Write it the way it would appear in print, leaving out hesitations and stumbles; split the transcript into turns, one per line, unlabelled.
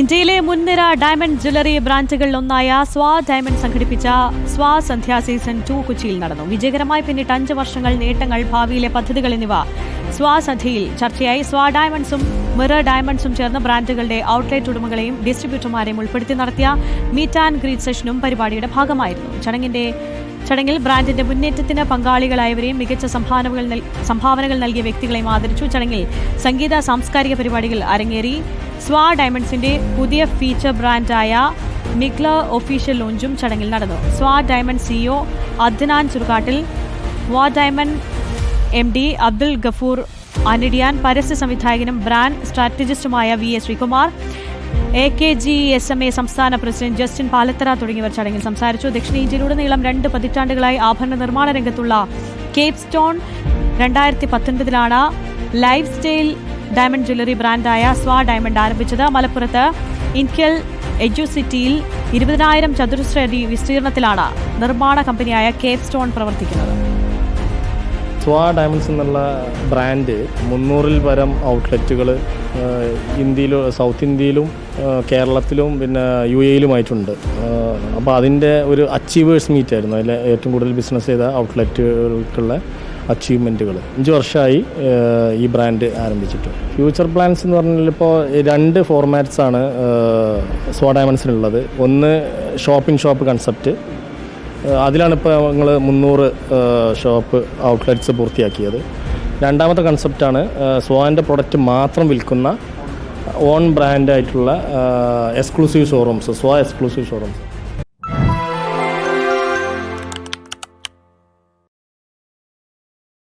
ഇന്ത്യയിലെ മുൻനിര diamond jewellery ബ്രാൻഡുകളിലൊന്നായ സ്വാ ഡയമണ്ട് സംഘടിപ്പിച്ച സ്വാ സന്ധ്യ സീസൺ 2 കൊച്ചിയിൽ നടന്നു. വിജയകരമായി പിന്നിട്ട് 5 വർഷങ്ങൾ, നേട്ടങ്ങൾ, ഭാവിയിലെ പദ്ധതികൾ എന്നിവ സ്വാ സന്ധ്യയിൽ ചർച്ചയായി. സ്വാ ഡയമണ്ട്സും മിറർ ഡയമണ്ട്സും ചേർന്ന് ബ്രാൻഡുകളുടെ ഔട്ട്ലെറ്റ് ഉടമകളെയും ഡിസ്ട്രിബ്യൂട്ടർമാരെയും ഉൾപ്പെടുത്തി നടത്തിയ മീറ്റ് ആൻഡ് ഗ്രീറ്റ് സെഷനും പരിപാടിയുടെ ഭാഗമായിരുന്നു. ചടങ്ങിൽ ബ്രാൻഡിന്റെ മുന്നേറ്റത്തിന് പങ്കാളികളായവരെയും മികച്ച സംഭാവനകൾ നൽകിയ വ്യക്തികളെയും ആദരിച്ചു. ചടങ്ങിൽ സംഗീത സാംസ്കാരിക പരിപാടികൾ അരങ്ങേറി. സ്വാ ഡയമണ്ട്സിന്റെ പുതിയ ഫീച്ചർ ബ്രാൻഡായ മിഗ്ല ഒഫീഷ്യൽ ലോഞ്ചും ചടങ്ങിൽ നടന്നു. സ്വാ diamond CEO Adnan Churukkattil, Swa diamond MD Abdul Gafoor അനിഡിയാൻ, പരസ്യ സംവിധായകനും ബ്രാൻഡ് സ്ട്രാറ്റജിസ്റ്റുമായ VA ശ്രീകുമാർ, AKGSMA സംസ്ഥാന പ്രസിഡന്റ് ജസ്റ്റിൻ പാലത്തറ തുടങ്ങിയവർ ചടങ്ങിൽ സംസാരിച്ചു. ദക്ഷിണേന്ത്യയിലുടനീളം 2 പതിറ്റാണ്ടുകളായി ആഭരണ നിർമ്മാണ രംഗത്തുള്ള Cape Stone 2019 lifestyle diamond jewellery ബ്രാൻഡായ സ്വാ ഡയമണ്ട് ആരംഭിച്ചത്. മലപ്പുറത്ത് ഇൻകൽ എഡ്യൂസിറ്റിയിൽ 20,000 ചതുരശ്ര അടി വിസ്തീർണത്തിലാണ് നിർമ്മാണ കമ്പനിയായ കേപ്പ് സ്റ്റോൺ പ്രവർത്തിക്കുന്നത്.
സ്വാ ഡയമണ്ട്സ് എന്നുള്ള ബ്രാൻഡ് 300-ൽ പരം ഔട്ട്ലെറ്റുകൾ ഇന്ത്യയിലും സൗത്ത് ഇന്ത്യയിലും കേരളത്തിലും പിന്നെ UAE-യിലുമായിട്ടുണ്ട്. അപ്പോൾ അതിൻ്റെ ഒരു അച്ചീവേഴ്സ് മീറ്റ് ആയിരുന്നു. അതിൽ ഏറ്റവും കൂടുതൽ ബിസിനസ് ചെയ്ത ഔട്ട്ലെറ്റുകൾക്കുള്ള അച്ചീവ്മെൻറ്റുകൾ. 5 വർഷമായി ഈ ബ്രാൻഡ് ആരംഭിച്ചിട്ട്. ഫ്യൂച്ചർ പ്ലാൻസ് എന്ന് പറഞ്ഞാൽ ഇപ്പോൾ 2 ഫോർമാറ്റ്സാണ് സ്വാ ഡയമണ്ട്സിനുള്ളത്. ഒന്ന് ഷോപ്പ് കൺസെപ്റ്റ്, അതിലാണ് ഇപ്പോൾ ഞങ്ങൾ 300 ഷോപ്പ് ഔട്ട്ലെറ്റ്സ് പൂർത്തിയാക്കിയത്. രണ്ടാമത്തെ കൺസെപ്റ്റാണ് സ്വാൻ്റെ പ്രൊഡക്റ്റ് മാത്രം വിൽക്കുന്ന ഓൺ ബ്രാൻഡായിട്ടുള്ള exclusive showrooms, Swa exclusive showrooms.